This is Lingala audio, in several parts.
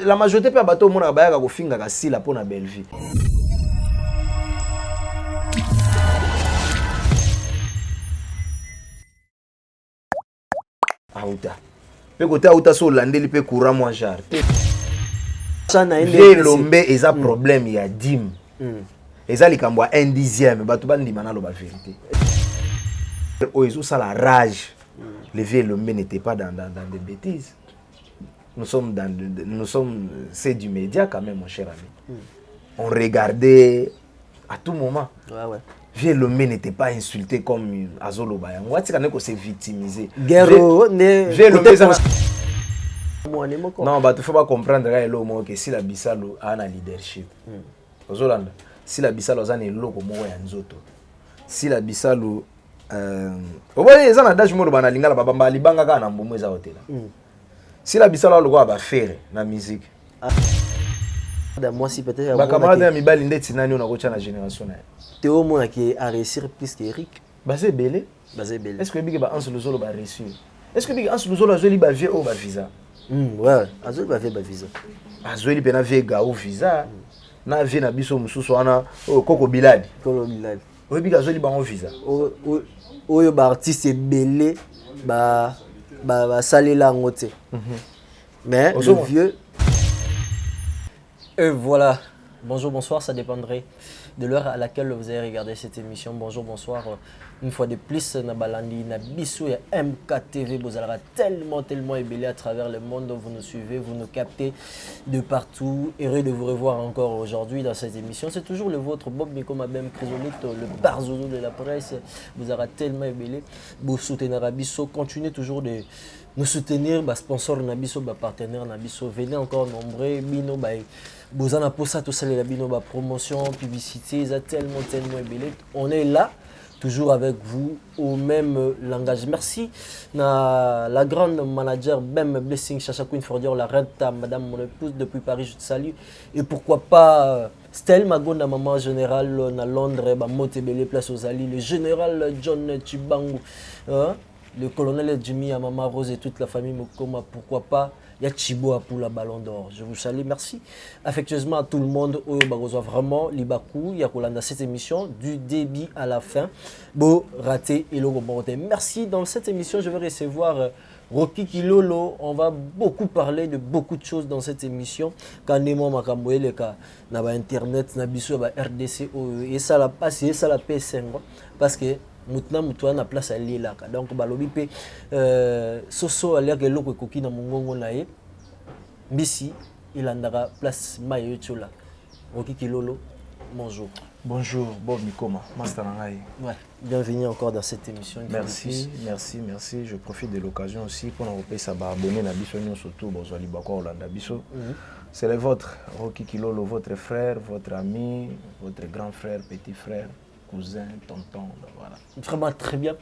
la majorité pe bato mona bayaka ko finga ka sila pona belle vie. Auta. Pe côté auta so landeli pe courant moi jar. Vie lombe eza problème ya dim. Eza likambo a 1/10 bato bandima na lo ba vérité. Oizo ça la rage. Le vieux lombe n'était pas dans des bêtises. Nous sommes c'est du média quand même mon cher ami. On regardait à tout moment. Ouais. Vieux lombe n'était pas insulté comme Azolo Bayango. Wati kana ko se victimiser. Guerrero ne vieux lombe non, bah tu faut pas comprendre que si la bisalo a un leadership. Ozolanda, si la bisalo a un eloko moko ya nzoto. Si la bisalo oboye eza na dash moro bana lingala babamba libanga ka na mbomo eza hotela. Si la bisalo lokwa ba faire na musique. Moi si peut-être ba camarade ya mibali ndeti nani on a kocha na génération na. Théo mona qui a réussi plus qu'Eric. Basé belé. Est-ce que big ba Anse Lozolo ba réussir? Est-ce que big Anse Lozolo a joli ba vie au ba visa? Ouais, Azoli ba vie ba visa. Azoli pena vie ga au visa. Na vie na biso mususu wana Koko Biladi. Koko Biladi. Oui big Azoli ba on visa. Oyo ba artiste belé ba salela ngote. Mais le vieux. Et voilà. Bonjour, bonsoir, ça dépendrait de l'heure à laquelle vous avez regardé cette émission. Bonjour, bonsoir. Une fois de plus, Nabalandi, Nabiso et MKTV, vous allez tellement ébélé à travers le monde. Vous nous suivez, vous nous captez de partout. Heureux de vous revoir encore aujourd'hui dans cette émission. C'est toujours le vôtre, Bob Miko Mabem Crisolite, le barzozo de la presse. Vous allez tellement ébélé. Vous soutenez Nabiso. Continuez toujours de nous soutenir. Sponsor Nabiso, partenaire Nabiso. Venez encore nombreux. Bino, vous en avez pour ça, tout ça, les Bino, promotion, publicité. Ils sont tellement ébélé. On est là. Toujours avec vous au même langage. Merci à la grande manager Bem Blessing Chacha Queen Fordier, la reine madame mon épouse depuis Paris, je te salue. Et pourquoi pas Stella Magonda, maman générale à Londres, Motebele Place aux Ali, le général John Chibangu, le colonel Jimmy à maman Rose et toute la famille Mokoma, pourquoi pas. Il y a Chiboa pour la Ballon d'Or. Je vous salue. Merci affectueusement à tout le monde. Vraiment, Libakou, il y a cette émission du début à la fin. Beau, raté et logo. Merci. Dans cette émission, je vais recevoir Rocky Kilolo. On va beaucoup parler de beaucoup de choses dans cette émission. Quand Nemo Makamboé, le cas, na Internet, na biso, RDC, et ça la passe, et ça la PS5. Parce que mutua na place à l'île donc balobi pe soso alia ke loko koki na mongongo na ye mbisi il andaka place mayo chola Rocky Kilolo bonjour. Bonjour Bob Mikoma master ngai. Ouais, bienvenue encore dans cette émission. Merci. Je profite de l'occasion aussi pour nous repayer ça ba abonner na biso nyo surtout bozali bako Olanda biso. C'est le vôtre Rocky Kilolo, votre frère, votre ami, votre grand frère, petit frère. Cousin, tonton, voilà. Vraiment très bien.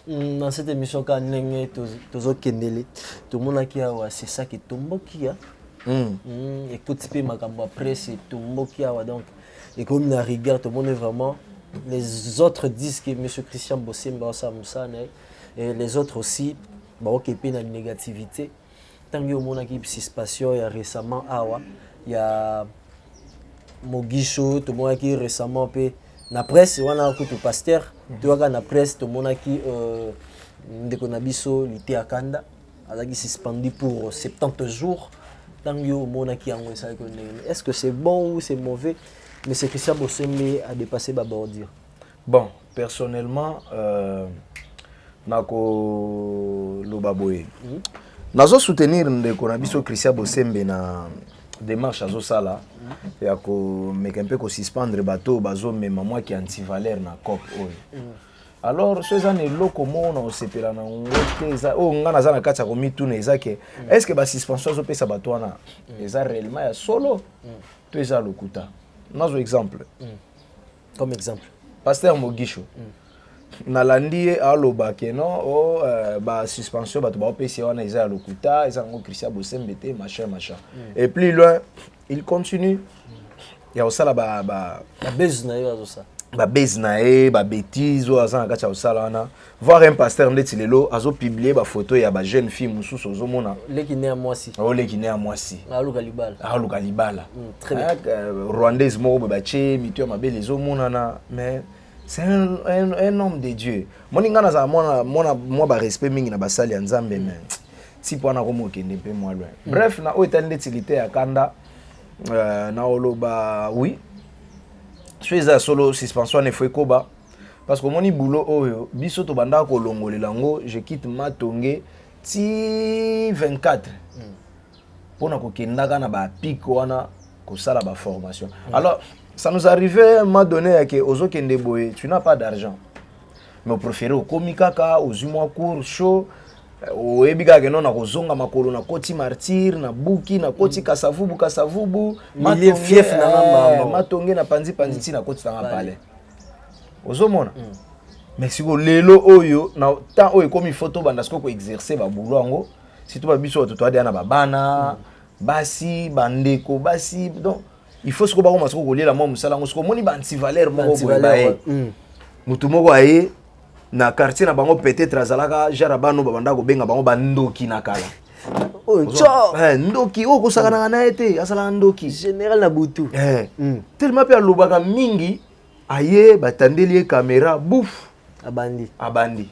Dans cette émission, quand on tout le monde qui a c'est ça qui tombe qui a. Écoute, après c'est tombe qui a donc et comme on regarde tout le monde est vraiment les autres disent que M. Christian Bossemba et les autres aussi qui peine la négativité. Tant que mon équipe s'est passé récemment il y a Mogicho, tout le monde qui récemment na presse wana ko to pasteur to waka na presse to monaki ndeko na biso lité akanda azaki suspendu pour 70 jours tant yo monaki yango ça ko est-ce que c'est bon ou c'est mauvais mais c'est Christian Bossembe a dépassé Babordir. Bon personnellement nako lobaboye nazo soutenir ndeko na biso Christian Bossembe na démarche à Zosala et à mettre un peu qu'on suspendre bateau bazo mais moi qui anti-valeur na cop alors ces années loko mona on sepela na ngota o ngana za na kata ko mituna ezake est-ce que ba suspension zo pesa bateau na eza réellement ya solo to eza lokuta nazo exemple comme exemple pasteur Mogicho nalandi aloba ke non ba suspension bato ba opesi wana eza lokuta eza ngo Christian Bossembe te machin et plus loin il continue il y a aussi là ba business na yo ça ba base na e ba bêtise ou aza na kati ya osala wana voir un pasteur ndeti lelo azo publier ba photo ya ba jeune fille mususu ozomona leki né à mwasi leki né à mwasi aluka libala très bien rwandaise moko ba che mito ya mabele ezomonana mais c'est un homme de Dieu moninga na za moi ba respect mingi na basali ya Nzambe mais si pour na komo kende pe moi loin bref na o etali ndeti ya kanda na oloba oui je suis solo suspension ne fait koba parce que moni boulot oyo biso to banda ko longolela ngo je quitte Matonge ti 24 pona ko kendaka na ba pic wana ko sala ba formation alors ça nous arrivait à un moment donné que ozo kende boye tu n'as pas d'argent mais au préféré au komikaka aux mois court chaud o ebiga ke nona kozonga makolo na koti martyr na buki na koti kasavubu Matonge fief na mama Matonge na panzi ti na koti na pale ozomona mais siko lelo oyo na temps oyo komi photo banda siko ko exercer ba boulot ngo surtout ba biso to toade na babana basi bandeko basi donc il faut siko ba ko masiko ko lela mo musala ngo siko moni ba anti-valeur moko boye mutu moko aye na quartier na bango peut-être azalaka jara bano babanda ko benga bango bandoki na kala ndoki o ko sakana na ete asala ndoki général na butu tellement pe alobaka mingi aye batandeli caméra bouf abandi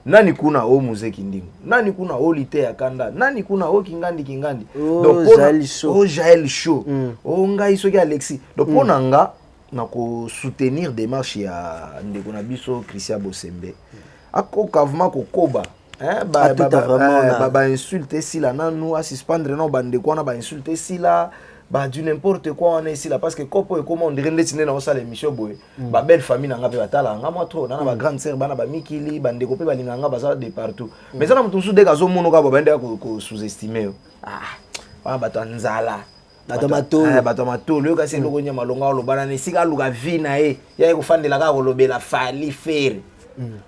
nani kuna o muzeki ndingo nani kuna o lite ya kanda nani kuna o kingandi donc Jaël Show o ngai soki Alexis donc pona nga na ko soutenir démarche ya ndeko na biso Christian Bosembe ako kavuma ko koba ba insulter si la nanu a suspendre non bande ko na ba insulter si la ba du n'importe quoi on est ici là parce que kopo e comment on dirait ndetine na osala émission boy ba belle famille nga pe batala nga moi trop na ba grande sœur bana ba mikili bande ko pe balinga nga baza de partout mais ça na mutu su de ka zo mono ka ba bande ko sous-estimer bato nzala bato matolo yoka se loko nya malonga olobana ne sika luka vina ya ko fandela ka kolobela fali faire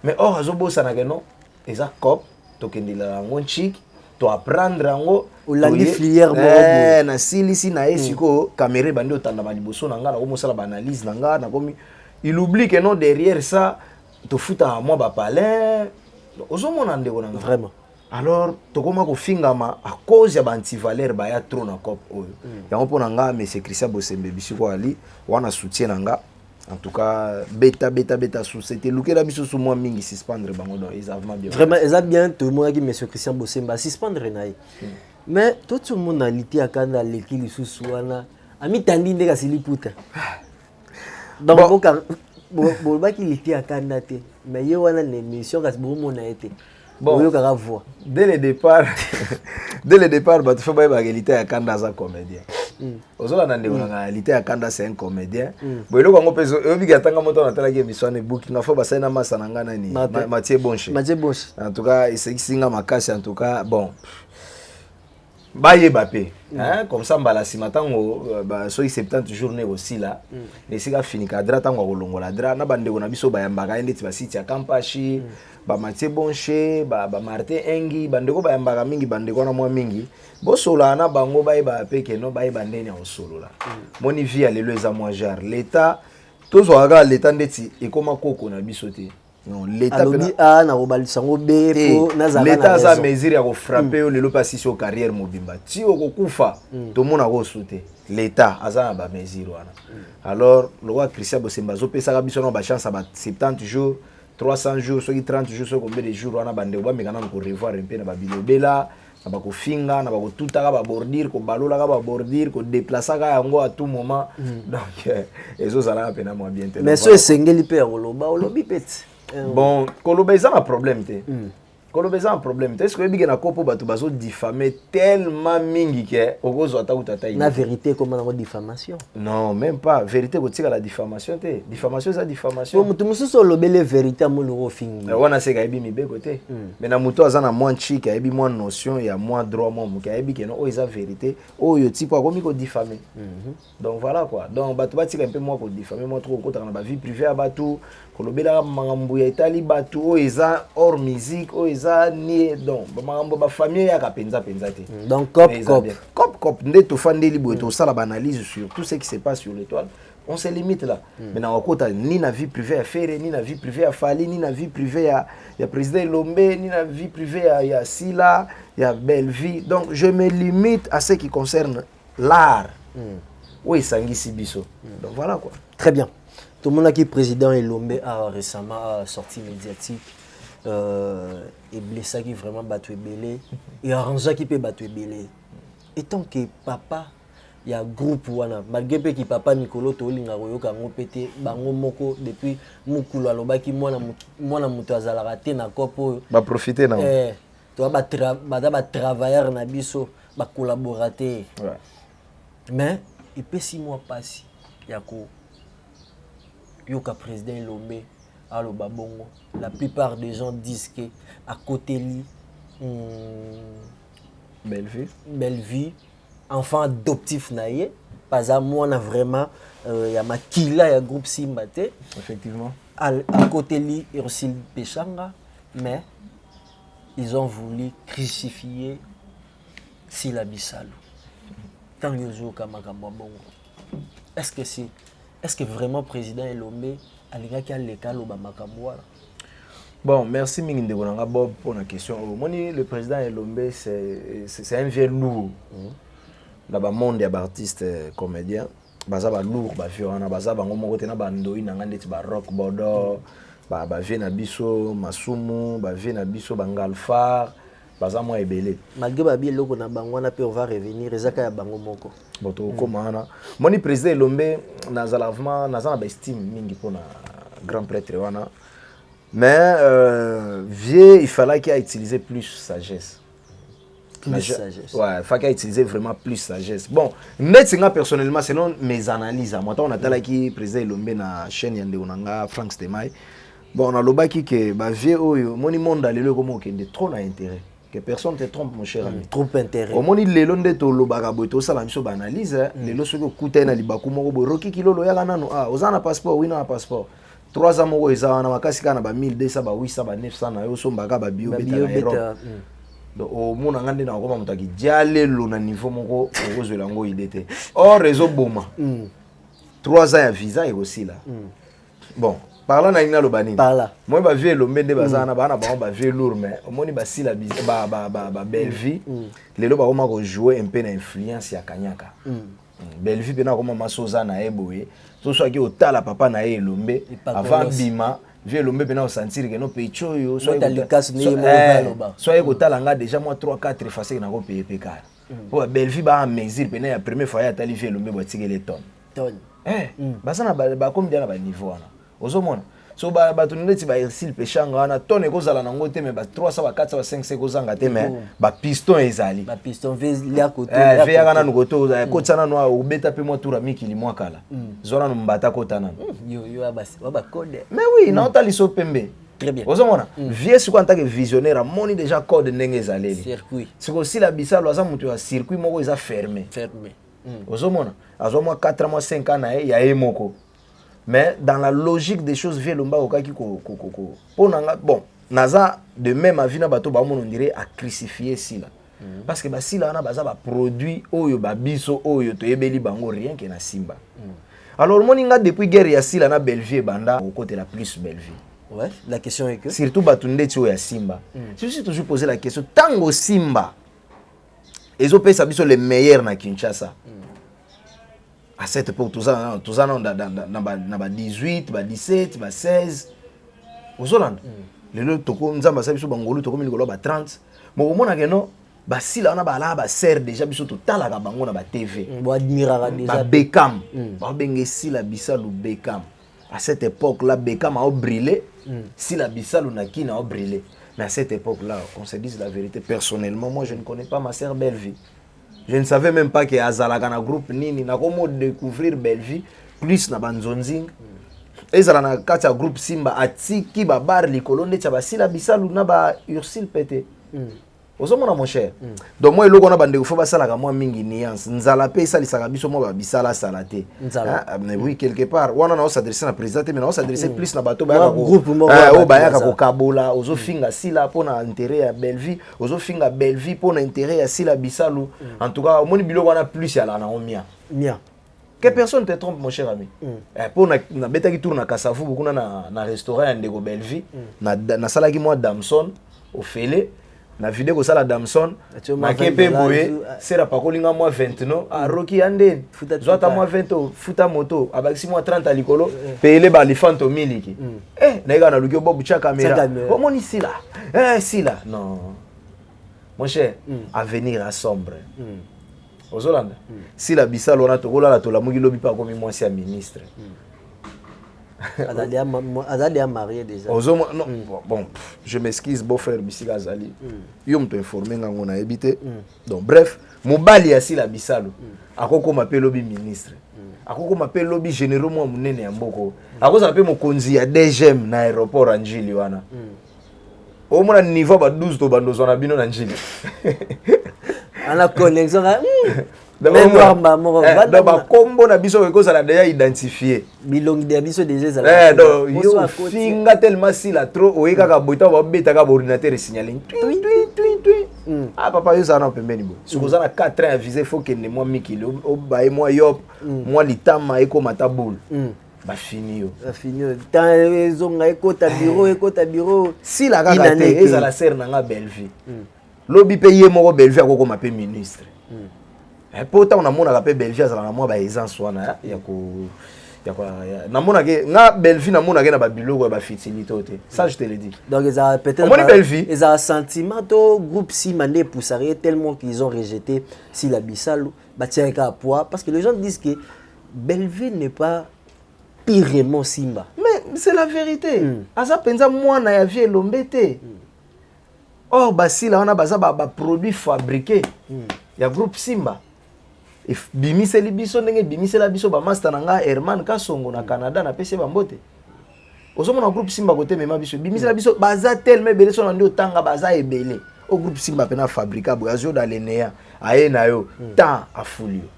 mais azobosa na keno eza cop to kendela ngo chic to apprendre ngo olandi filière moko na silisi na esiko caméra bandi otanda ba liboso na nga na komosala ba analyse na nga na komi il oublie que non derrière ça to futa moi ba palais ozomona ndeko na nga vraiment alors tokoma ko fingama à cause ya ba anti-valeur ba ya trop na cop oyo yango pona nga monsieur Christian Bosembe bisiko ali wana soutien na nga en tout cas beta sous c'était lukela biso sous moi mingi suspendre bango donc ils avaient bien vraiment ils bien tout le monde qui monsieur Christian Bosembe suspendre naï mais tout le monde a liti akanda leki lisusu wana ami tandi ndeka siliputa donc bon ba ki liti akanda te mais yo wana l'émission kasi bo mona été bon dès le départ bah tu fais pas égalité à Kanda za comédien ozola na ndeko na égalité à Kanda c'est un comédien bon eloko ngo peso obiga tanga moto na tala ke mission ne booking na fo ba saina masa na ngana ni Mathieu Bonche en tout cas il s'est singa makasi en tout cas bon baye bapé hein comme ça mbala si matango ba so 70 journées aussi là et sika fini cadra tango kolongola dra na bande na biso bayambaka ndeti ba site ya Kampashi ba Mathieu Bonche ba Martin Engi bande ko bayambaka mingi bande ko na mwa mingi bo sola na bango baye bapé ke no baye bande nya osolola moni vie alelo eza mwa jar l'état tozo aga l'état ndeti ekoma koko na biso te non l'état na robalisango be po nazala l'état za mesure ya ko frapper le lopasi sur carrière mobimba ti okokufa to mona ko souté l'état azana ba mesure wana alors le roi Christian Bosemba zo pesa ka biso na ba chance ba 70 jours 300 jours soki 30 jours soki combien de jours wana bande ba mekana ko revoir un peu na ba bilobela na ba ko finga na ba ko tuta ka ba bordir ko balola ka ba bordir ko déplacer ka yango à tout moment donc ezo zala pena mo bien mais so esengeli pe ya koloba olobi peti bon koloba eza na problème te koloba eza na problème te est-ce que ebike na kopo bato bazo diffamer tellement mingi ke okozo ata utata na vérité comme na diffamation non même pas vérité kotika la diffamation te diffamation eza diffamation mutu mususu olobele vérité amolo ofingi wana se ka ebi mibeko te mais na mutu aza na mwa chic ebi mwa notion ya mwa droit mwa muke ebi ke no o eza vérité oyo tipo akomi ko diffamer donc voilà quoi donc bato batika un peu mwa ko diffamer mwa trop kotaka na ba vie privée ya bato kolobela makambo ya etali bato o eza hors musique o eza ni donc makambo ba famille ya ka penza te donc cop nde to fandeli boye to sala ba analyse sur tout ce qui se passe sur l'étoile On se limite là. Mais dans le ni la vie privée à Ferré, ni la vie privée à Fali, ni la vie privée à président Lombe, ni la vie privée à Sila, il y a Belleville. Donc je me limite à ce qui concerne l'art. Oui, Sangi Sibiso. Donc voilà quoi. Très bien. Tout le monde a qui président Elombe a récemment sorti médiatique et blessé qui vraiment battu belé et arrangé qui peut battu belé. Et tant que papa il y a groupe wana malgré que papa Nicolo Tolinga royoka ngopete bango moko depuis mukulu alobaki mwana muto azala raté na kopo ba profiter na to ba travailleur na biso ba collaborateur. Ouais. Mais il peut 6 mois passer yako yoka président Elombe aloba bongo. La plupart des gens disent que à côté li Belleville enfant adoptif naïe pas à moi on a vraiment il y a makila il y a groupe Simbate effectivement à côté li Ursil Pechanga mais ils ont voulu crucifier Sila Bissalo tant yozo kamakambo bongo est-ce que vraiment président Elombe alingaki aleka loba makambo. Bon, merci Minginde Gonanga Bob pour la question. Le président Elombe, c'est un vieux lourd. Dans le monde des artistes comédiens, bazaba lourd, bafiona, bazaba ngomo tena bandoi nangandeti ba rock bodo, ba vie na biso masumu, ba vie na biso bangalfar, bazamo ebele. Malgré ba bien loko na bangwana pe on va revenir ezaka ya bango moko. Boto komana. Moni président Elombe nazalavement nazana ba estime mingi pour na grand prêtre wana. Mais vieux, il fallait qu'il ait utilisé plus sagesse. Sagesse. Ouais, il fallait qu'il utiliser vraiment plus sagesse. Bon, net personnellement, selon mes analyses, moi on a talaki qui président Elombe na chaîne yande onanga Frank Stemai. Bon, on a lobaki que ba vieux oyo moni monde alelo comme okende trop na intérêt. Que personne te trompe mon cher ami. Trop intérêt. Au moni lelo nde to lobaka boy to sala miso ba analyse, lelo soko kuta na libaku moko boy roki kilolo ya nano ozana passeport, oui na passeport. 3 ans moko ezana makasi kana ba 1200 ba 800 ba 900 na yo sombaka ba bio beta na Europe. Donc au mona ngande na koma mutaki dialelo na niveau moko okozwela ngo idete. Or réseau boma. 3 ans ya visa et aussi là. Bon, parlant na ina lobani. Parla. Moi ba vie Elombe nde bazana bana ba vie lourd mais omoni ba sila ba belle vie. Lelo ba koma ko jouer un peu na influence ya Kanyaka. Belle vie pena koma masoza na eboye. Tout soit qui au tala papa na Elombe avant bima vie Elombe pena au sentir que no pecho yo soit ko tala nga déjà moi 3 4 facile na ko payer pekar. Pour belle vie ba mesure pena ya première fois ya tali vie Elombe ba tike les tonnes. Basana ba comme bien na ba niveau wana. Ozomona. So ba tuneleti ba Ursil Pechanga wana tonne kozala nango te mais ba 300 ba 400 ba 500 kozanga te mais ba piston ezali. Ba piston vezi côté. Veya kana nukoto ko tsana no obeta pe mo tura mikili mwa kala. Zona no mbata kotana. Yo abasi ba code. Mais oui, na otali so pembe. Très bien. Ozomona. Vie siko en tant que visionnaire moni déjà code ndenge ezaleli. Circuit. Siko Sila Bissalo aza mutu ya circuit moko eza fermé. Ozomona. Azomwa 4 mois 5 ans na ya emoko. Mais dans la logique des choses, vie Lomba okaki bon, naza de même avis na bato ba on dirait à crucifier Sila. Parce que ba Sila na baza ba produit oyo ba biso oyo to yebeli bango rien que na Simba. Alors moninga depuis guerre ya Sila na Belleville banda au côté la plus Belleville. Ouais, la question est que surtout batunde tio ya Simba. Je me suis toujours posé la question tango Simba. Ezo pesa biso les meilleurs na Kinshasa. À cette époque, tous en 18, 17, 16. Aux Hollandes. Les toko nzamba sabiso bangolo toko milikolo ba 30. Mo omona que non, ba sila na ba la ba ser déjà biso total ka bango na ba TV. Bo admirera déjà. Ba Beckham. Ba bengi Sila Bissalo Beckham. À cette époque là Beckham a brillé, Sila Bissalo na kina a brillé. Mais à cette époque là, qu'on se dise la vérité, personnellement moi je ne connais pas ma sœur Belleville. Je ne savais même pas que Azalaga na groupe nini na komo découvrir Belleville plus na banzonzing. Ezala na kati ya groupe Simba atiki ba bar likolo nde ba Sila Bissalo na ba Ursil Pete. Ozomona mon cher. Donc moi eloko na bande ko fa sala ka moi mingi nuance. Nzala pe sali saka biso mo ba bisala salate. Mais oui quelque part wana na s'adresser na président mais na s'adresser plus na bato ba ya groupe mo ba ya ko kabola ozo finga Sila pona intérêt ya Belleville, ozo finga Belleville pona intérêt ya Sila Bissalo. En tout cas moni biloko wana plus ya la na omia. Mia. Que personne te trompe, mon cher ami. Pour na beta qui tourne à Kassavou, beaucoup na restaurant à Ndego Belleville, na sala qui moi Damson, au Félé, na vidéo que ça la Damson, na kepe boye, c'est la pakolinga moi 20 non, à Rocky Anden, zota moi 20 futa moto, abaxi moi 30 à l'icolo, paye ba les fantômes miliki. Na ega na luki bobu cha caméra. Comment ici là? Si là. Non. Mon cher, avenir à sombre. Aux Hollandais. Si la Bissau on a tokola la tola mugi lobi pas comme moi c'est ministre. Azalia marié déjà. Aux hommes non bon, je m'excuse beau frère Bissika Zali. Yo me informer ngango na habité. Donc bref, mobali asi la Bissau. Akoko m'appelle lobi ministre. Akoko m'appelle lobi généraux moi munene ya mboko. Akoko appelle mokonzi ya DGM na aéroport Anjili wana. Au moins niveau ba 12 to bando zona bino na Anjili. À la connexion, même ba combo na biso ko ça déjà identifié. Bilongi de biso déjà donc yo finga tellement si la trop o eka ka boita ba beta ka ordinateur signaling. Ah papa yo ça na pembeni bo. Si vous avez 4 ans avisé faut que ne moi mikili o ba moi yop moi litama eko mataboul. Ba fini yo. Ba fini yo. Tant zonga eko ta bureau. Si la ka te eza la serre na nga Belleville. Lobi paye moko Belleville akoko mape ministre. Pourtant on a mona ka pe Belleville za na moi ba aisance wana ya ko na mona ke nga Belleville na mona ke na ba biloko ba fitilité. Ça je te le dis. Donc ils a peut-être ils a un sentiment to groupe si mandé poussarier tellement qu'ils ont rejeté si la Bissau ba tirer ka poids parce que les gens disent que Belleville n'est pas pirement Simba. Mais c'est la vérité. Asa penza mwana ya vie lombete. Or, basi là on a baza ba produits fabriqués. Il y a groupe Simba. Et bimise libiso ndenge bimise la biso ba master nanga Herman Kasongo na Canada na PC bambote. Ozomo na groupe Simba côté mema biso bimise la biso baza tellement belé so na ndio tanga baza ebelé. Au groupe Simba pena fabrica boazo dans l'ENEA. Aye na yo tant a fulio.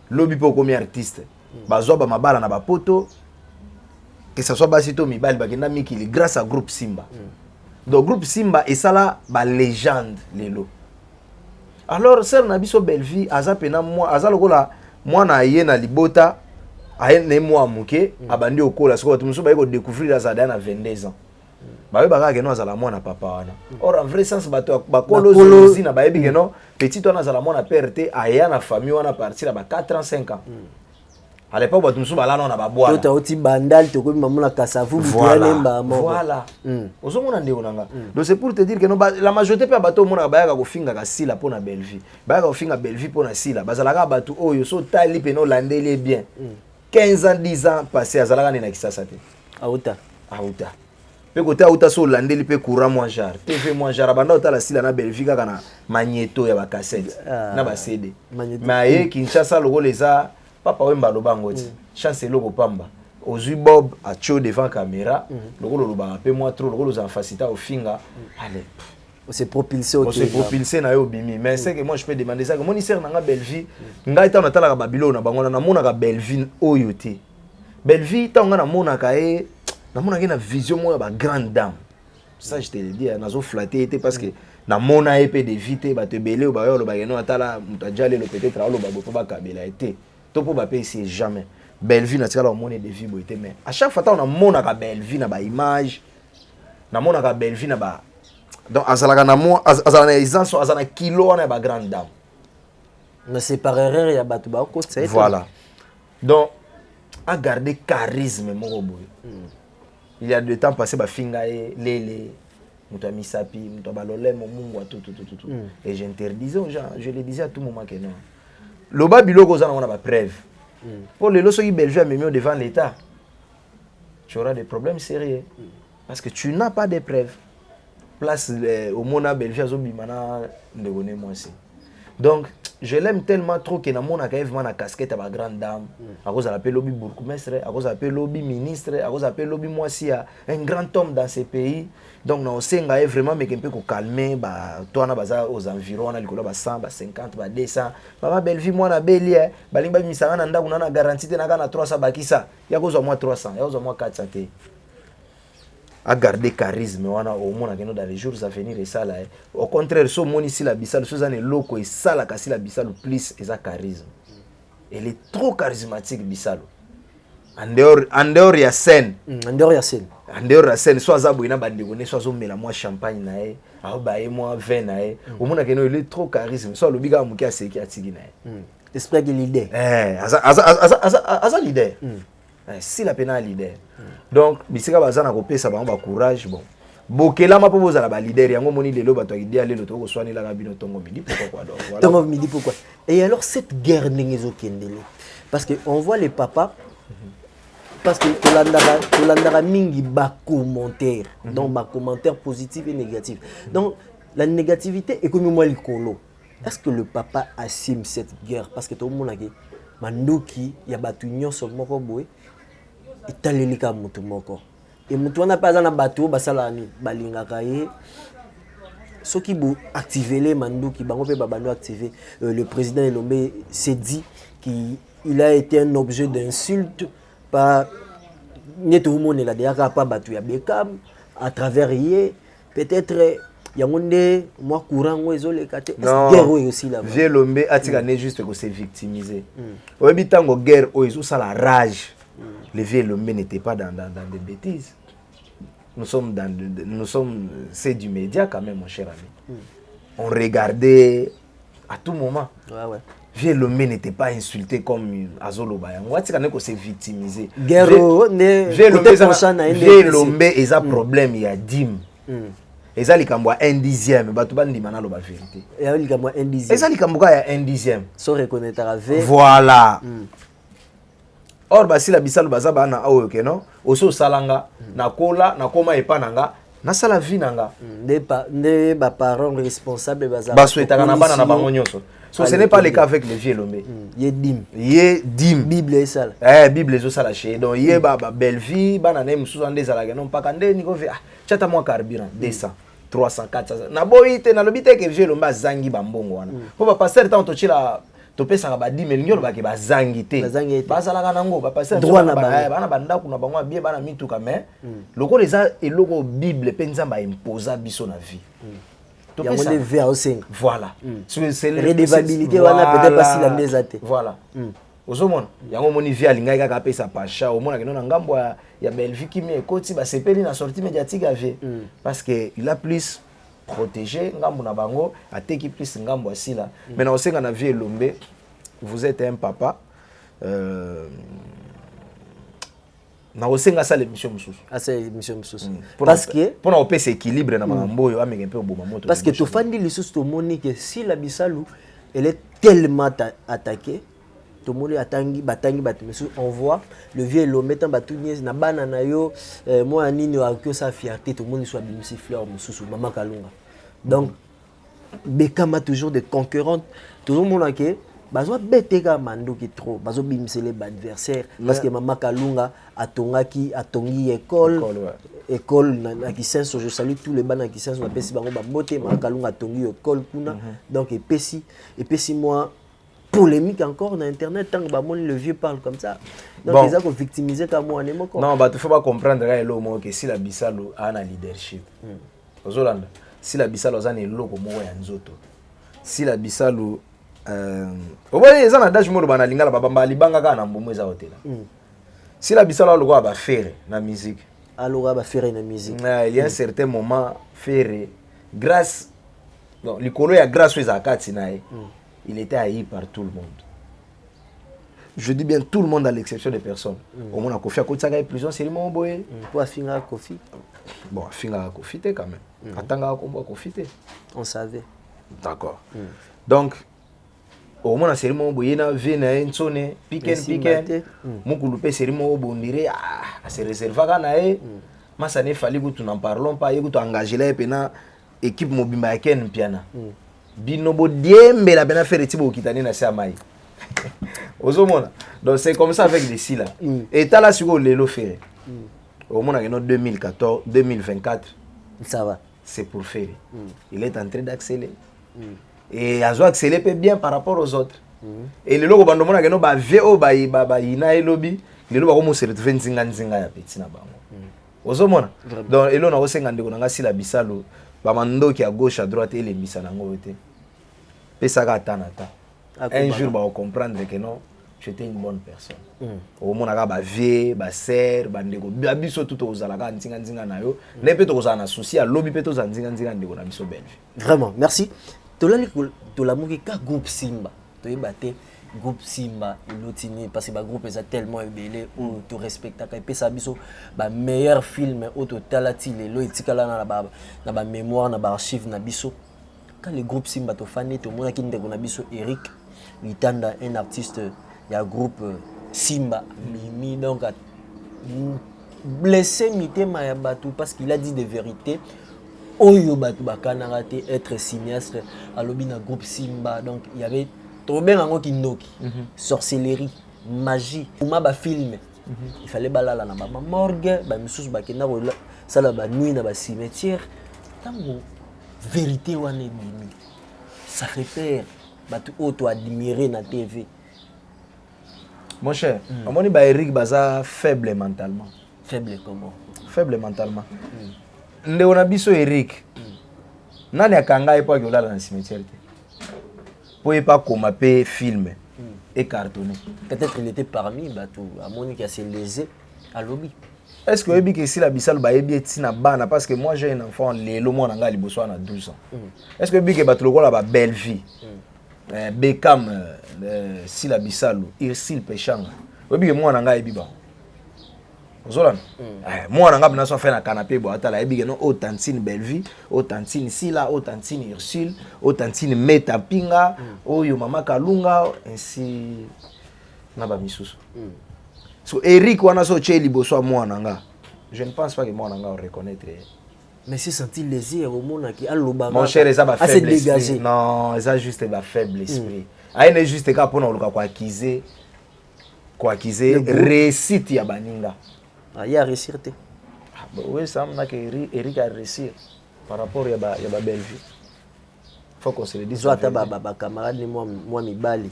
Lobi po comme artiste. Bazo ba mabala na ba poto. Que ça soit basito mibali bakenda mikili grâce à groupe Simba. Donc groupe Simba et ça là ba légende lelo. Alors sœur na biso Belleville aza pena moi aza lokola moi na ye na libota aye ne moi muke abandi okola siko tu muso ba ko découvrir ça dans 22 ans. Ba ba ka keno azala moi na papa wana. Or en vrai sens ba to ba kolozi na ba yebi keno petit on azala moi na perte aya na famille wana partir ba 4 ans 5 ans. À l'époque ba tu muso ba la na ba bois. Toi oti bandal to ko mamuna Kasavu voilà. Voilà. Ozo mona ndeko nanga. Donc c'est pour te dire que non la majorité pe bato mona ba ya ko finga ka sila pona Belleville. Ba ya ko finga Belleville pona sila. Bazalaka bato oyo so tali pe no landeli bien. 15 ans 10 ans passé azalaka ni na kisasa te. Auta. Pe côté auta so landeli pe courant moins jar. TV moins jar banda otala sila na Belleville kaka na magnéto ya ba cassette na ba CD. Mais Kinshasa logo leza papa wemba lobangoti. Chance logo pamba. Ozui Bob a chaud devant caméra, logo loba pe moi trop logo los en facilita au finga. Allez, on s'est propulsé au on s'est propulsé na yo bimi. Mais c'est que moi je peux demander ça que mon isère na Belleville, ngai ta na tala ka Babylone na bango na mona ka Belleville oyote. Belleville ta na mona ka e na mona na vision moi ba grande dame. Ça je te le dis, na zo flatter était parce que na mona épée de vite ba te belé ou ba yo lo ba no atala mutajale lo peut-être alo ba bo ba kabela été. To po ba pe c'est jamais. Belleville na tikala omone de vie boité mais à chaque fois on a mona ka Belleville na ba image na mona ka Belleville na ba donc azalaka na mo azalana essence azana kilo na ba grande dame ne séparerait ya batu ba ko tsa voilà donc a garder charisme moko boy il y a de temps passé ba finga lele muta misapi muta balole mo mungu tout et j'interdisais aux gens je le disais à tout moment que non le babiloko za na ba preuve. Pour les lois qui Belleville même devant l'État, tu auras des problèmes sérieux. Parce que tu n'as pas de preuves. Place au Mona Belleville Zobimana de connaître moi aussi. Donc, je l'aime tellement trop que na mona kaevement na casquette à ma grande dame. À cause de l'appel lobby bourgmestre, à cause de l'appel lobby ministre, à cause de l'appel lobby moi aussi un grand homme dans ce pays. Donc na osenga vraiment mais un peu ko calmer ba toi na baza aux environs na likolo ba 100 ba 50 ba 200. Mama Belleville moi na belie balimba misanga na ndaku na garantie na kana 300 bakisa. Ya cause moi 300, ya cause moi 400 te. À garder charisme wana au moins dans les jours à venir et ça là au contraire so moni si la Bissau so zane loko et ça la kasi la Bissau plus et ça charisme elle est trop charismatique Bissalo. En dehors ya scène. En dehors ya scène. En dehors ya scène, soit za boina bandekone, soit zo mela moi champagne na e, ba e moi vin na e. Au monde que il est trop charisme. Soit le biga muki aseki atigi na e. J'espère qu'il est leader. Asa leader. Si la pena leader. Donc bisika bazana ko pesa ba courage bon. Bokela ma po bozala ba leader yango moni lelo bato idée aller le to ko swani la bino tongo midi pourquoi donc voilà. Tongo midi pourquoi. Et alors cette guerre n'engezo kendele parce que on voit les papas parce que tolandara mingi ba commentaire donc ba commentaire positif et négatif. Donc la négativité est comme moi likolo. Est-ce que le papa assume cette guerre parce que tout le monde a dit mandoki ya batu nyonso moko boy etalelika mutu moko et mutu wana pas na bato basala ni balingaka ye soki bo activer les mandoki bango pe babando activer le président Elombe s'est dit qu'il a été un objet d'insulte par neto monde la déjà pas batu ya Bekam à travers ye peut-être yangonde moi courant ozo le kate guerre aussi là Vieux Lombe atika ne juste que c'est victimisé oyebi tango guerre ozo ça la rage le Vieux Lombe n'était pas dans des bêtises nous sommes c'est du média quand même mon cher ami on regardait à tout moment ouais Vieux Lombe n'était pas insulté comme Azoloba yango atika ne que c'est victimisé guerre ne Vieux Lombe ils a problème il y a dim Eza likambo 1/10, bato bandima na loba vérité. Ya likambo 1/10. Eza likambo ya 1/10. So reconnaître avec. Voilà. Or basi la bisalo baza bana awo ke no. Oso salanga na kola na koma epananga na sala vie nanga. Ne ba parents responsables baza. Ba souhaitaka na bana na bango nyonso. So ce n'est pas le cas avec les Vieux Lombe. Yé dim. Bible est ça. Bible est ça la chez. Donc yé ba belle vie bana na mususu ndeza la non pas kande ni ko ve. Chata moi carburant 200 300 400 na boyite na lobite ke Vieux Lombe zangi bambongo wana po ba passer temps to chila to pesa ba 10 millions ba ke ba zangi te ba sala kana ngo ba passer droit na bana banda kuna bango bien bana mituka mais loko les eloko Bible penza ba imposa biso na vie to pesa vers 5 voilà c'est redevabilité wana peut-être pas si la mesa te voilà ozomona yango moni via lingai kaka pesa pasha omona keno na ngambo ya Belgique kimi ekoti ba sepeli na sortie médiatique avec parce que il a plus protégé ngambo na bango ateki plus ngambo asila mais na osenga na Vieux Lombe vous êtes un papa na osenga ça l'émission mususu c'est l'émission mususu parce que pour na opesa équilibre na mambo yo ameke mpe oboma moto parce que to fandi lisusu to moni que si la bisalu elle est tellement attaquée tout le monde atangi batangi batumesu on voit le Vieux Lombe tant batunies na bana na yo moi nini wa que sa fierté tout le monde soit bimsi fleur mususu Mama Kalunga donc Bekam a toujours des concurrentes tout le monde que bazo beteka mandoki trop bazo bimsele adversaire parce que Mama Kalunga atongi école na Kisenso je salue tous les bana na Kisenso na pesi bango ba bote Mama Kalunga atongi école kuna donc et pesi moi polémique encore dans internet tant que bah le vieux parle comme ça donc bon. Ils ont victimisé comme moi non bah tu faut pas comprendre que si la bisalo a un leadership ozolanda si la bisalo a un eloko moko ya nzoto si la bisalo oboye eza na dash molo bana lingala babamba libanga kana mbomo eza hotela si la bisalo aloko ba faire na musique aloko ba faire na musique il y a un certain moment faire grâce non likolo ya grâce aux akati nae il était haï par tout le monde. Je dis bien tout le monde à l'exception des personnes. Au moins, Kofi a côté prison, c'est le moment boy. Pour finir Kofi. Bon, finir Kofi quand même. Attends combat Kofi. On savait. D'accord. Donc au moins c'est le moment boy na vena ensone piken. Mukulupe c'est le moment bo ndire se réserva kana Masa ne fallait que tu n'en parlons pas, que tu engager là pena équipe mobimba ken piana. Binobo diembe la bena faire tibo kitani na samai. Ozomona. Donc c'est comme ça avec les sila. Et t'as là sur le faire. Au moins en 2014, 2024. Ça va. C'est pour faire. Il est en train d'accélérer. Et azo accélérer bien par rapport aux autres. Et le logo bandomona que no ba VO ba ina elobi, le logo comme se retrouver nzinga ya petit na bango. Ozomona. Donc elo na osenga ndeko na sila bisalo ba mandoki à gauche à droite et les misa nango te. Pesaka tanata. Un jour, on va comprendre que non, tu étais une bonne personne. Au moins, on a vie, ba sœur, ba ndeko, biso tout aux alaka nzinga na yo. Ne peut to na souci à lobby peut to nzinga ndeko na biso belle vie. Vraiment, merci. Tolali tolamuki ka groupe Simba. To yebate groupe Simba ilotini parce que ba groupe est tellement ébélé ou to respecta ka pesa biso ba meilleur film au total atile lo etikala na ba mémoire na ba archive na biso. Quand le groupe Simba to fani to mona ki ndeko na biso Eric Litanda, un artiste il y a groupe Simba Mimi donc a blessé mitema ya batu parce qu'il a dit des vérités. Oyo batu bakana te être cinéaste à l'obina groupe Simba donc il y avait trop bien en kindoki sorcellerie magie uma ba film il fallait balala na ba morgue ba misusu ba kenda ko sala ba nuit na ba cimetière tango vérité wana bimi ça repère batu auto admirer na TV. Mon cher, on moni ba Eric baza faible mentalement. Faible comment? Faible mentalement. Ndeko na biso Eric. Nani akanga epo akolala na cimetière te. Po epa koma pe film et cartonné. Peut-être il était parmi batu à Monique s'est lésé à lobby. Est-ce que ebi que si la bisal ba ebi etina bana parce que moi j'ai un enfant lelo mwana nga liboso na 12 ans. Est-ce que ebi que batu lokola ba belle vie. Beckham si la bisalo Irsil Pechanga. Ebi que mwana nga ebi ba. Zolan. Moi nga bina so fait na canapé bo atala ebi que non o tantine belle vie, o tantine Sila, o tantine Irsil, o tantine Meta Pinga, o yo mama Kalunga ainsi na ba misusu. So Eric wana so che liboso mwana nga. Je ne pense pas que mwana nga reconnaître. Mais c'est senti lésé au monde qui a l'oba. Mon cher, ça va faible esprit. Non, ça juste va faible esprit. Aïe ne juste ka pona oluka kwa kize. Kwa kize réussite ya baninga. Ah, il y a réussir te. Oui, ça m'a que Eric a réussi par rapport ya ba belle vie. Faut qu'on se le dise. Soit ta ba camarade moi mi bali.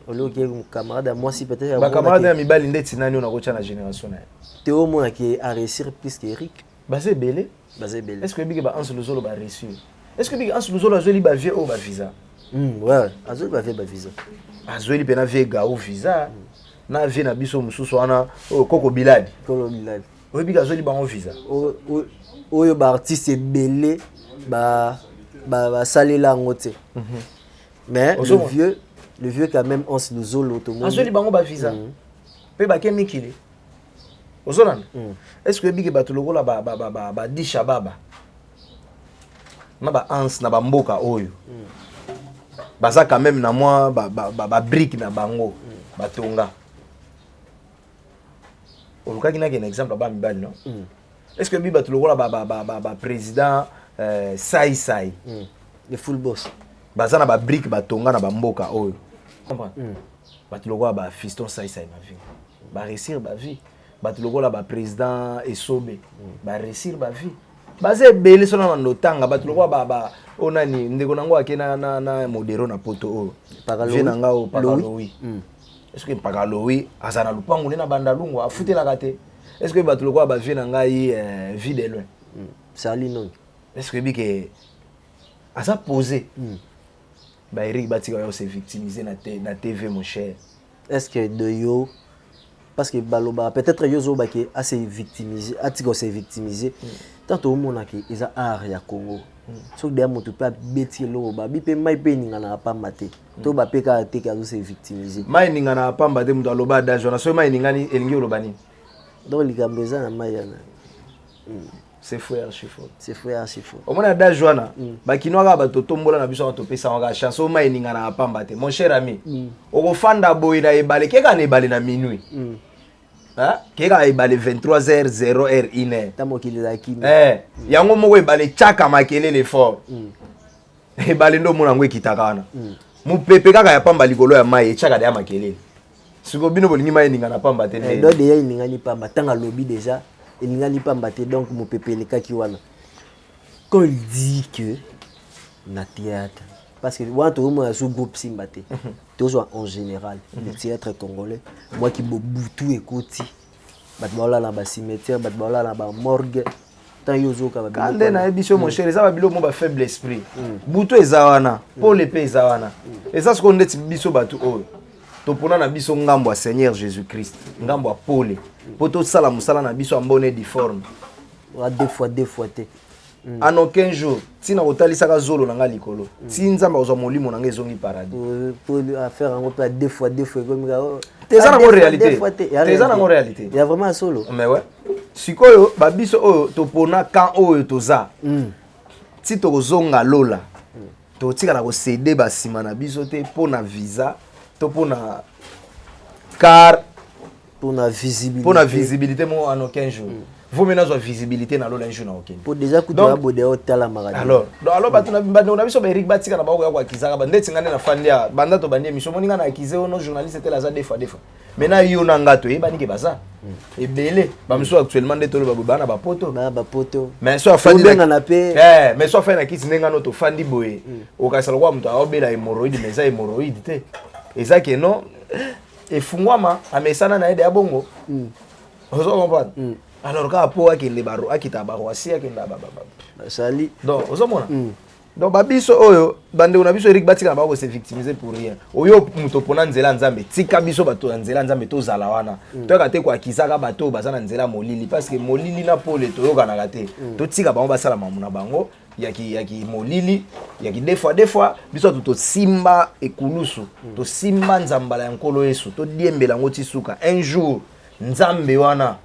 Olo ki camarade à moi si peut-être ba camarade ya mi bali ndeti nani on a kocha na génération na. Te au moins qui a réussir plus qu'Eric. Bah c'est belé. Est-ce que Big ba Ans Luzolo va réussir? Est-ce que Big Ans Luzolo a joué ba vie au ba visa? Ouais, a joué ba visa. A joué pena vie ga au visa. Na vie na biso mususu wana Koko Biladi. Koko Biladi. Oui Big a joué ba au visa. Oyo ba artiste belé ba salela ngote. Mais le vieux quand même Ans Luzolo tout le monde. A joué ba ba visa. Pe ba ke mikili. Ozolan. Est-ce que Big Bato lokola ba disha baba na ba ans na ba mboka oyo baza quand même na moi ba brique na bango batonga oluka kina un exemple ba mibali non est-ce que Big Bato lokola ba président sai le full boss baza na ba brique batonga na ba mboka oyo bato lokola ba fiston sai na vie ba réussir ba vie batu lokola ba président Esobe ba réussir ba vie baze belé sona mandotanga batu lokola ba onani ndeko nango akena na modero na poto o vena ngao Pakalowi est-ce que Pakalowi azana lupangu na banda lungu afutela kate est-ce que batu lokola ba vena ngai vie de loin sali non est-ce que bike asa posé ba Eric Batika yo se victimiser na TV mon cher est-ce que de yo parce que baloba peut-être yozo baki assez victimisé atiko c'est victimisé tant au monde qui ils a art ya Congo so de moto pas beti lo ba bi pe mai pe ninga na pa maté to ba pe ka te ka zo c'est victimisé mai ninga na pa mbate muto aloba da jona so mai ninga ni elingi oloba ni donc ligambeza na mai yana c'est fou archifo c'est fou archifo au moins da jona ba kinwaka ba to tombola na biso to pesa waka chance mai ninga na pa mbate mon cher ami okofanda boy na ebale keka na ebale na minuit keka ebale 23h 01h tamokili la kimi yango moko ebale chaka makelele fort ebale ndo mona ngo ekitakana mupepe kaka ya pamba likolo ya mai chaka ya makelele siko bino bolingi mai ninga na pamba te nde do de ya ninga ni pamba tanga lobi déjà ninga ni pamba te donc mupepe le kaki wana quand il dit que na théâtre parce que moi tout le monde a sous groupe Simba te tous en général le théâtre congolais moi qui bobutu ekoti bat bola na ba cimetière bat bola na ba morgue tant yozo ka ba kande na ebiso mon cher ça ba bilo mo ba faible esprit butu ezawana pour les pays ezawana et ça ce qu'on dit biso batu o topona na biso ngambo ya Seigneur Jésus-Christ ngambo ya pole po tosala musala na biso ambone difforme deux fois te en aucun jour tina kotalisaka zolo na nga likolo ti nzambe ozwa molimo na nga ezongi paradis pour faire un peu deux fois comme teza nango réalité teza nango réalité il y a vraiment solo mais ouais sikoyo babiso oyo topona quand oyo toza ti tokozonga lola totikala kosede basima na biso te mpo na visa to mpo na car pour la visibilité pour la visibilité moi en aucun jour vous maintenant la visibilité na lola un jour na aucun pour déjà que tu as bodé hôtel à Maradi alors batu na biso ba Eric Batika na bako ya kwa kizaka ba ndeti ngane na fandia banda to bandi émission moninga na kize ono journaliste était là ça des fois maintenant yo na ngato e bani ke baza et belé ba miso actuellement ndeto lo ba bana ba poto mais so afandi na pe mais so afandi na kisi nenga no to fandi boye okasala kwa mtu aobela hémorroïde mais ça hémorroïde te eza que non efungwama amesana na ede ya bongo ozo comprendre alors ka po akende baro akita baro asi akenda sali donc ozo mona donc babiso oyo bande una biso Eric Batika ba ko se victimiser pour rien oyo muto pona nzela nzambe tika biso bato nzela nzambe to zala wana to ka te kwa kisaka bato bazana nzela molili parce que molili na pole to yoka na kate to tika bango basala mamuna bango yaki molili yaki des fois biso to simba ekulusu to simba nzambala ya nkolo Yesu to diembela ngoti suka un jour nzambe wana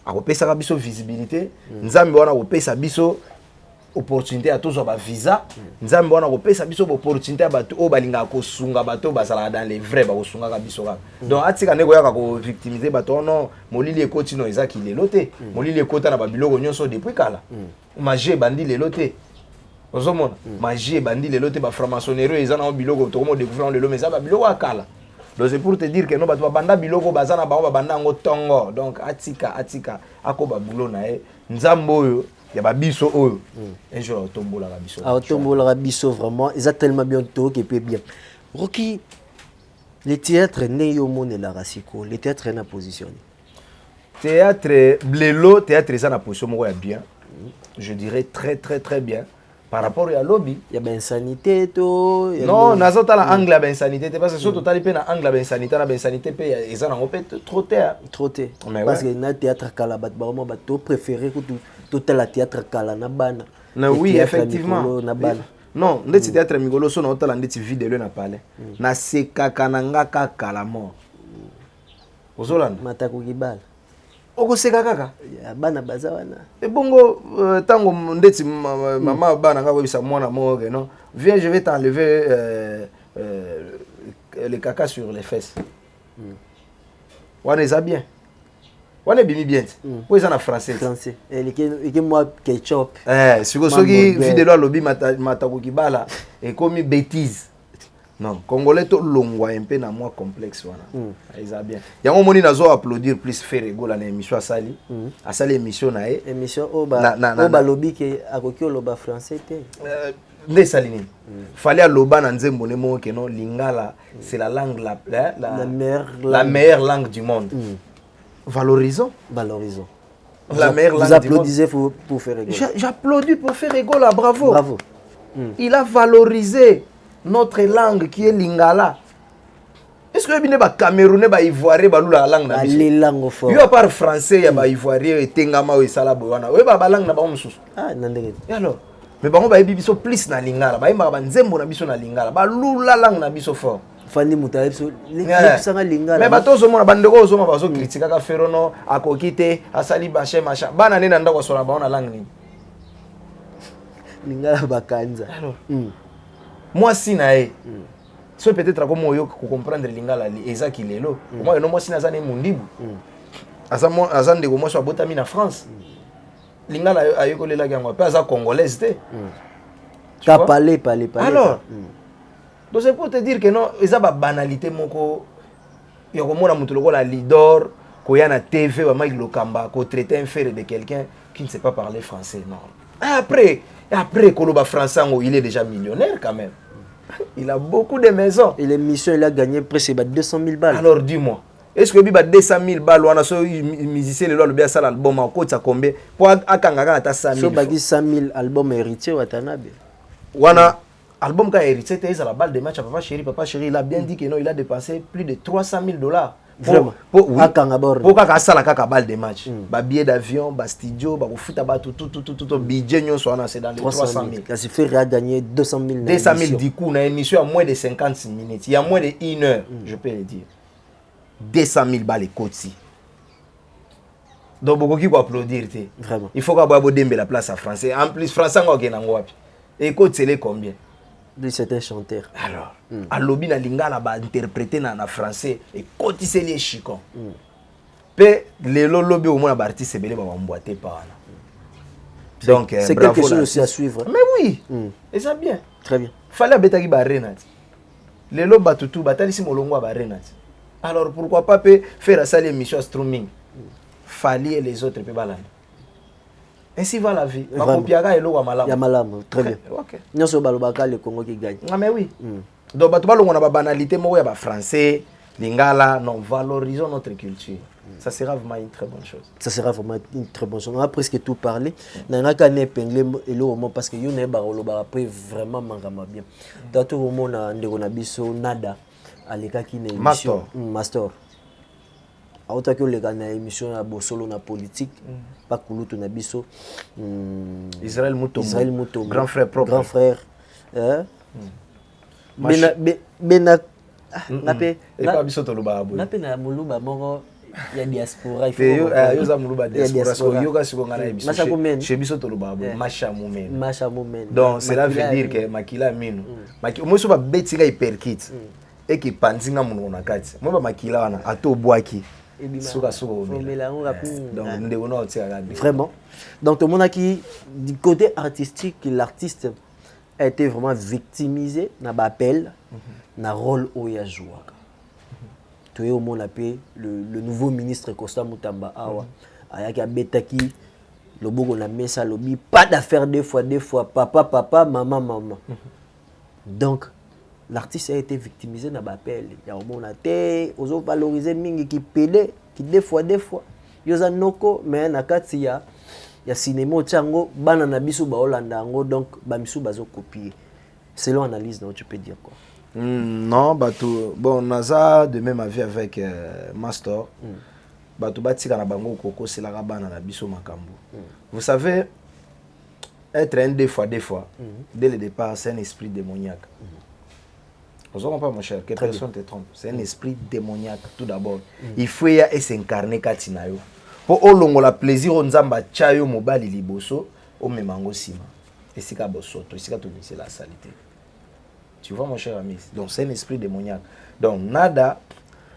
akopesa biso visibilité nzambe wana akopesa biso opportunité à tous ba visa nzambe wana kopesa biso opportunité à bato o balinga ko sunga bato basala dans les vrais ba ko sunga ka biso ka donc atika neko yaka ko victimiser bato non molili ekoti no ezaki lelo te molili ekota na babiloko nyonso depuis kala magie bandi lelo te ozomona magie bandi lelo te ba franc-maçonnerie ezana biloko to komo découvrir lelo mais ça ba biloko akala donc c'est pour te dire que no bato banda biloko bazana ba banda ngo tongo donc atika akoba bulo na e nzambo oyo ya babiso oyo un jour autombola la biso autombola la biso vraiment ils a tellement bien tout qui peut bien Rocky le théâtre né yo mone la rasiko le théâtre na position théâtre blelo théâtre ça na position moko ya bien je dirais très bien par rapport à lobby ya ben sanité to non nazota la angle ben sanité parce que surtout tali pe na angle ben sanité pe eza na ngopé trop te parce que na théâtre kala bat ba mo bato préféré ko tout la théâtre kala na bana oui effectivement na bana non ndeti théâtre migolo so na otala ndeti vidéo na palais na sekaka na ngaka kala mo ozolana matako kibala okoseka kaka bana baza wana ebongo tango ndeti mama bana nga kobisa mwana moke non viens je vais t'enlever le caca sur les fesses wana eza bien wana bimi bien po eza na français et moi ketchup siko soki vidéo alobi matako kibala ekomi bêtise non congolais to longwa un peu na moi complexe wana eza bien yango moni nazo applaudir plus Ferrego la émission asali émission na émission oba lobi ke akoki oloba français te nde salini fallait aloba na nzembo ne mo ke non lingala c'est la langue la meilleure langue du monde valorisons la meilleure langue du monde. Vous applaudissez pour Ferrego. J'applaudis pour Ferrego là, bravo. Il a valorisé notre langue qui est lingala. Est-ce que vous avez Camerounais, Ivoirien, la langue na les langues fortes. Yo à part français, il y a Ivoirien et Tengama ou Salaboana. Oui, la langue na ba mususu. Ah, nandenge. Et alors, mais bango ba biso plus na lingala, ba ba nzembo na biso na lingala, ba lula langue na biso fort. Fandi mutaye biso sanga lingala. Mais bato zo mona bandeko zo ma bazo critiquer ka Ferono akokite asali bache machin. Bana nena ndako so na ba na langue ni. Lingala bakanza. Alors, moi si na e so peut-être comme yo ko comprendre lingala eza kilelo moi no moi si na zane mundibu azan de moi so botami na France lingala ayoko lela yango pe aza congolaise te ka parler alors donc c'est pour te dire que non eza ba banalité moko yo ko mona mutu lokola leader ko ya na TV wa Mike Lokamba ko traiter un frère de quelqu'un qui ne sait pas parler français non après koloba français il est déjà millionnaire quand même. Il a beaucoup de maisons. Et l'émission, il a gagné presque 200 000 balles. Alors dis-moi, est-ce que il y a 200 000 balles ou on a musicien le bien ça l'album en coach à combien pour akangaka ata 100 000. So bagi 100 000 albums héritiers watanabe. Wana album quand hérité c'est la balle de match à Papa Chéri il a bien dit que non il a dépensé plus de 300 000 $. Vraiment. Pour oui. Pour qu'à ça la kaka balle de match. Ba billet d'avion, ba studio, ba foot ba tout budget nyo so c'est dans les 300 000. Kasi Ferry a gagné 200 000. 200 000 du coup, une émission à moins de 50 minutes. Il y a moins de 1 heure, je peux le dire. 200 000 balles les côtes. Donc, beaucoup qui peut applaudir. Vraiment. Il faut qu'on ait la place à français. En plus, français, on a et côte, c'est combien? Lui, c'est un chanteur. Alors, à l'objet, na lingala ba interpréter na français et côte, c'est les chicons. Pe les lobby au moins la artiste c'est belé ba emboîter par là. Donc, c'est quelque chose aussi à suivre. Mais oui. Et ça bien. Très bien. Fallait betaki ba renat. Les loba tutu batali si molongo ba renat. Alors pourquoi pas faire ça l'émission streaming? Fallait les autres pe balana. Ainsi va la vie. Ma copiaga elo wa malamu. Ya malamu, très bien. OK. Nyoso balobaka le Congo qui gagne. Ah mais oui. Donc batu balongo na ba banalité mo ya ba français, lingala, non valorisons notre culture. Ça sera vraiment une très bonne chose. Ça sera vraiment une très bonne chose. On a presque tout parlé. Nanga kane épinglé elo parce que yone ba oloba après vraiment mangama bien. Tato mo na ndeko na biso nada aleka ki na émission Master. Autant que les gars na émission na bosolo na politique pas kulutu na biso Israël Mutombo grand frère propre grand frère bena nape pas biso to loba abo nape na muluba moko ya diaspora il faut yo za muluba diaspora yo ka siko ngana biso chez biso to loba abo masha mumen donc cela veut dire que makila mino moi so ba betinga hyperkit et qui panzinga muno na kati moi ba makila wana ato boaki. Vraiment. Donc, tout le monde qui, du côté artistique, l'artiste a été vraiment victimisé dans l'appel, dans le rôle où il a joué. Tout le monde appelle le nouveau ministre Costa Mutamba Awa. Ayaka Betaki, le beau on a mis ça, pas d'affaires deux fois, papa, maman. Donc, l'artiste a été victimisé dans l'appel. Il y a un monde qui a valorisé mingi qui pédé, qui des fois. Il y a noko, mais il y a cinéma tchango, banana bisu ba Hollanda donc bamisu bazo copier. Selon analyse, non, tu peux dire quoi? Non, bato bon naza de même avis avec Master. Bato batika na bango koko c'est la rabana na biso makambo. Vous savez être un des fois dès le départ c'est un esprit démoniaque. Vous ne pas mon cher, que personne te trompe. C'est un esprit démoniaque tout d'abord. Il faut y s'incarner katinayo. Pour olongo la plaisir on zamba chayo mobali liboso o memango sima. Et c'est ka bosoto, c'est ka to c'est la saleté. Tu vois mon cher ami. Donc c'est un esprit démoniaque. Donc nada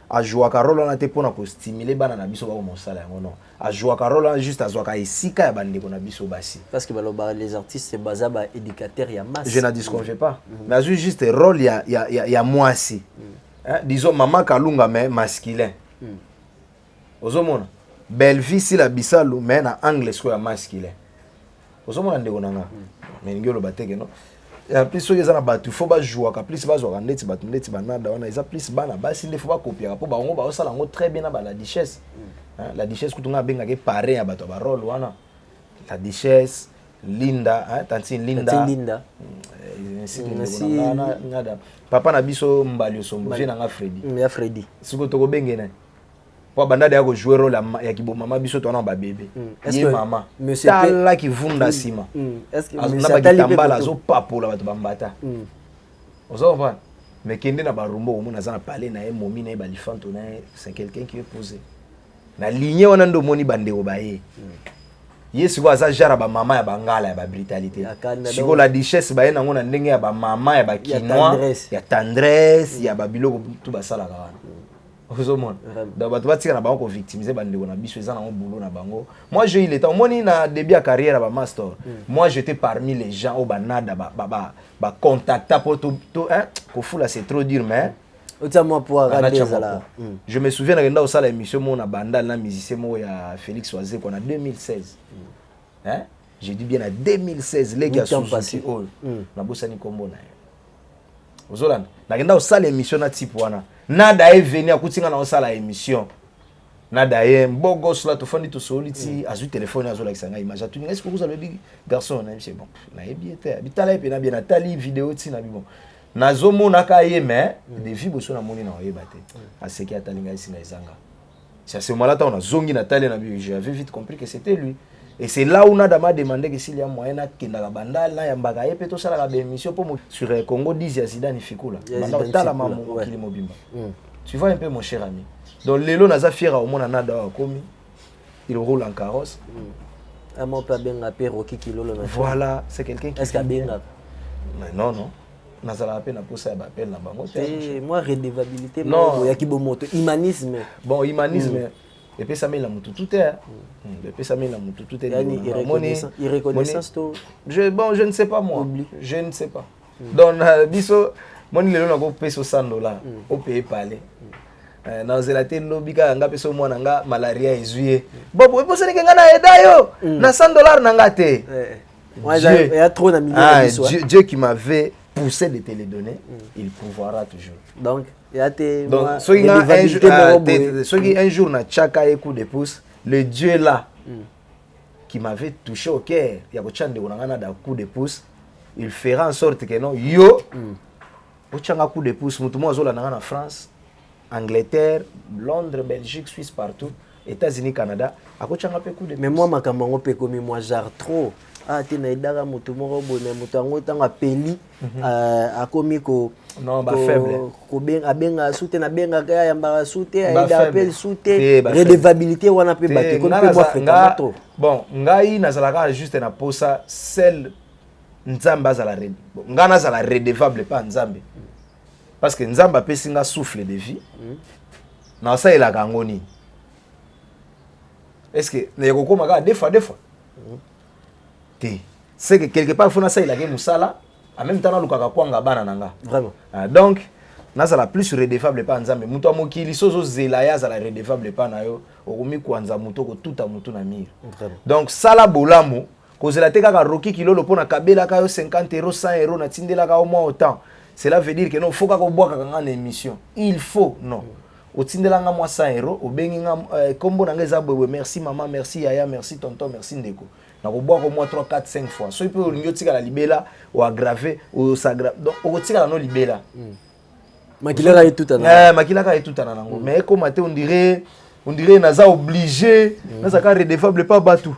a jouer rôle on a été pour stimuler bana na biso ba mo sala non. A jouer rôle juste a zoaka isika ya bande ko na biso basi. Parce que les artistes c'est bazaba éducateur ya masse. Je n'en disconviens pas. Mais juste rôle ya moi aussi. Disons maman Kalunga mais masculin. Ozomona belle fille si la bisalo mais na anglais soit masculin. Ozomona ndeko nanga. Mais ngelo bateke non. Et en plus, il y a des faut pas jouer, plus pas jouer, net banada, on a des plus bana, basi il faut pas copier. Pour on va ça très bien la duchesse. La duchesse que tu as bien pareil à bateau rôle wana. La duchesse, Linda, tantine Linda. Nada. Papa na biso mbalio sombo, je na Freddy. Mais Freddy. Siko to go bengena. Pour bandade ya ko jouer rôle ya kibo mama biso to na ba bébé. Est-ce que maman monsieur tala ki vunda sima. Est-ce que monsieur atali zo papola bato bambata. Ozo va. Mais kende na barumbo omo na zana parler na momi na balifanto na c'est quelqu'un qui est posé. Na lignée wana ndo moni bande obaye. Yesu ko aza jara ba mama ya bangala ya ba brutalité. Siko la duchesse ba yena ngona ndenge ya ba mama ya ba kinois ya tendresse ya ba biloko tout ba sala kana. Moi j'ai eu le temps. Moi na début à carrière à master. Moi j'étais parmi les gens au banada ba contacta pour tout hein ko fula c'est trop dur mais je me souviens dans ça l'émission mon banda na musicien mo ya Félix Oazé qu'on a 2016. Hein? J'ai dit bien à 2016 les gars sont passés oh na bosani kombo na. Ozolanda. Na genda au salle émission na type wana. Nada est venu à Koutinga dans la émission. nada ye beau gosse là tofandi to soliti azu téléphone azu la kisanga image tu est-ce que vous avez dit garçon na c'est bon na yebi était bitala pe na bien natali vidéo ti na bibo nazomo naka ye mais des filles bosso na moni na yeba te aseki atalinga isinga izanga c'est à ce moment-là on a zongi natali na bi j'avais vite compris que c'était lui. Et c'est là où Nada m'a demandé que s'il y a moyen de la bandale, là, il y a un bagage, peut-être ça la émission pour sur Congo 10, il y a Zidane et Fikula. Tu vois un peu mon cher ami. Donc Lélo Naza fier au monde Nada commis. Il roule en carrosse. Voilà, c'est quelqu'un qui. Est-ce qu'il y a non, non. Nazala appel na posa ba appel na bango. Moi redevabilité, non, il y a qui moto humanisme. Bon, humanisme. Et puis ça met la moutou tout est. Et puis ça met la moutou tout est. Irreconnaissance tout. Bon, je ne sais pas moi. Je ne sais pas. Donc biso moni lelo na ko peso $100 au payer parler. Na zelate lobika nga peso mwana nga malaria ezuye. Bon, pour poser que nga na eda yo na $100 na nga te. Il y a trop na millions. Dieu qui m'avait poussé de te les donner, il pouvoira toujours. Donc il y a des ceux qui un jour na chaka et coup de pouce, le Dieu là qui m'avait touché au cœur, il y a beaucoup de gens da coup de pouce, il fera en sorte que non yo au changa coup de pouce, mutu mo azola na France, Angleterre, Londres, Belgique, Suisse partout, États-Unis, Canada, a ko changa pe coup de pouce. Mais moi makambo pe comme moi genre trop tena idara mutu moko boné mutu ngo tanga peli akomi ko non ba faible ko benga soute na benga ka ya mbara soute aida appel soute redevabilité wana pe baté ko pe moi fréquemment trop. Bon ngai nazalaka juste na posa celle nzambe azala red nga nazala redevable pas nzambe parce que nzambe apesi nga souffle de vie na ça il a gangoni est-ce que ne ko koma des fois c'est que quelque part faut na ça il a que musala en même temps na lukaka kwanga bana nanga vraiment donc naza la plus redevable pas nzambe mutu amokili sozo zela ya za la redevable pas na yo okomi kwanza mutu ko tuta mutu na mire donc sala bolamu ko zela te kaka roki kilolo pona kabela ka yo 50 euros 100 euros na tindela ka au moins autant cela veut dire que non faut ka ko boka kanga na émission il faut non otindela nga moi 100 euros obengi nga kombo na ngeza bwewe merci maman merci yaya merci tonton merci ndeko na ko boka au moins 3 4 5 fois so ipo olingo tika la libela ou aggraver ou s'aggrave donc o tika la no libela makilaka et tout ana makilaka et tout ana nango mais comme maté on dirait naza obligé naza ka redevable pas batu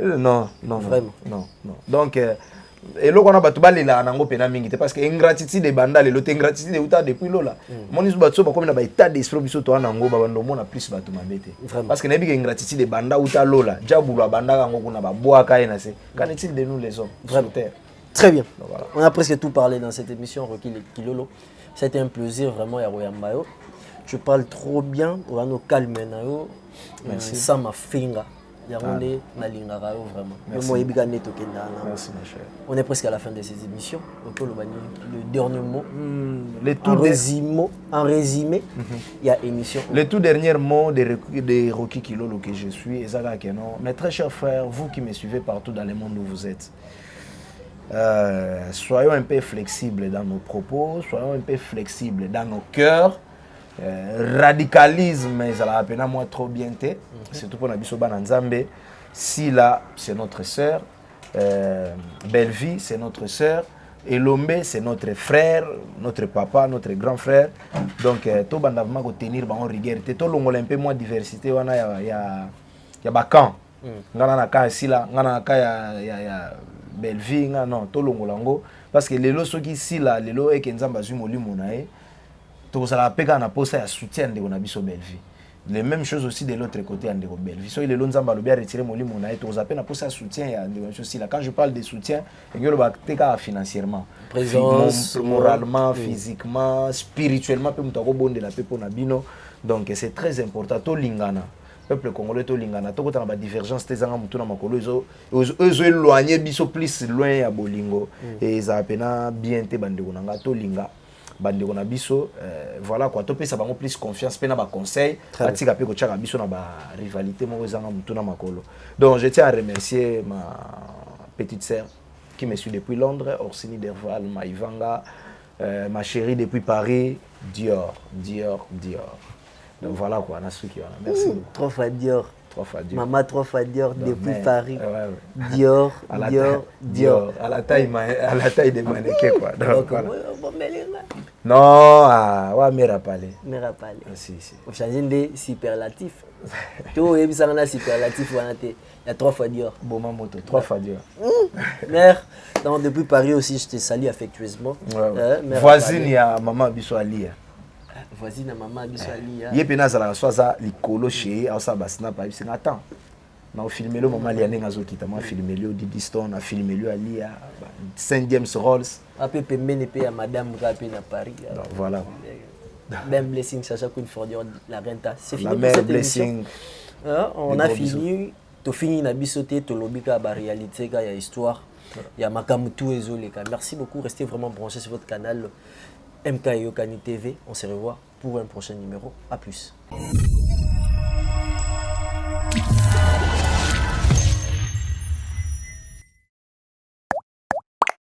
non vraiment non donc et là on a batu balela nango pena mingi parce que ingratitude banda le lote ingratitude uta depuis lola moni zo batu ba comme na ba état d'esprit biso to nango ba bando mona plus batu mabete parce que nabi que ingratitude banda uta lola jabulwa banda kango kuna ba boaka ena se qu'en est-il de nous les hommes vraiment très bien voilà. On a presque tout parlé dans cette émission Rocky Kilolo. C'était un plaisir vraiment ya Royambayo. Tu parles trop bien, on va nous calmer nayo. Merci. Sans ma finger. Yaronde na lingara vraiment. Merci ma chère. On est presque à la fin de cette émission. Le dernier mot. En résumé, il y a émission. Le tout dernier mot de Rocky Kilolo que je suis, Ezaka Kenon. Mes très chers frères, vous qui me suivez partout dans le monde où vous êtes, soyons un peu flexibles dans nos propos, soyons un peu flexibles dans nos cœurs. Radicalisme, ça l'a appelé moi trop bien té, surtout pour Nabiso Bananzambe. Sila, c'est notre sœur. Bellevie, c'est notre sœur. Elombe, c'est notre frère, notre papa, notre grand frère. Donc, tout bandavement ko tenir ba on rigueur. Tout l'ongol un peu moins diversité, wana ya bakan. Ngana na ka sila, ngana na ka ya Bellevie, non, tout l'ongolango parce que lelo soki sila, lelo e kenzamba zu molimo na e. Tout ça la peka na posa ya soutien de Onabiso Bellevie. Les mêmes choses aussi de l'autre côté en Ndeko Bellevie. So il est lonzamba lobia retirer molimo na e tout ça na posa soutien ya Ndeko aussi là quand je parle de soutien, ngelo ba teka financièrement, présence, moralement, physiquement, spirituellement pe mutako bonde la pepo na bino. Donc c'est très important to lingana. Peuple congolais to lingana to kota na ba divergence te zanga mutu na makolo ezo éloigner biso plus loin ya bolingo et ça pena bien te bandeko nanga to linga bandeko na biso voilà quoi to pesa bango plus confiance pena ba conseil atika pe ko tchaka biso na ba rivalité mo zanga mutu na makolo. Donc je tiens à remercier ma petite sœur qui me suit depuis Londres, Orsini Derval, Maïvanga, ma chérie depuis Paris, Dior. Donc voilà quoi, on a ce qui va. Merci beaucoup. 3 fois Dior. 3 fois Dior. Maman 3 fois Dior depuis mais, Paris. Ouais. Dior, À la Dior, taille, Dior. à la taille des mannequins quoi. Donc, voilà. Bon, mais les gars. Non, ouais, mais rappelé. Mais rappelé. Si. Vous changez des superlatifs. Tout est bien un superlatif. Il y a 3 fois Dior. Bon, ma moto, 3 fois Dior. Mère, donc depuis Paris aussi, je te salue affectueusement. Voisine, il y a maman Bissou Ali. Voisine à maman Bissou Ali. Il y a pénal à la soisa, les colos chez, à ça, basna, pas, c'est attends. On a filmé le maman Liané Nazokita, on a filmé le Didi Stone, on a filmé le Ali, Saint James Rolls. Après, à madame Rapé à Paris. Voilà. Même blessing, Sacha Queen for la renta. C'est fini. La mère blessing. On a fini. Tu finis na bisoté, tu lobika ba réalité, il y a histoire. Il y a Makamutu et Zoleka. Merci beaucoup, restez vraiment branchés sur votre canal MK et Yokani TV. On se revoit pour un prochain numéro. A plus.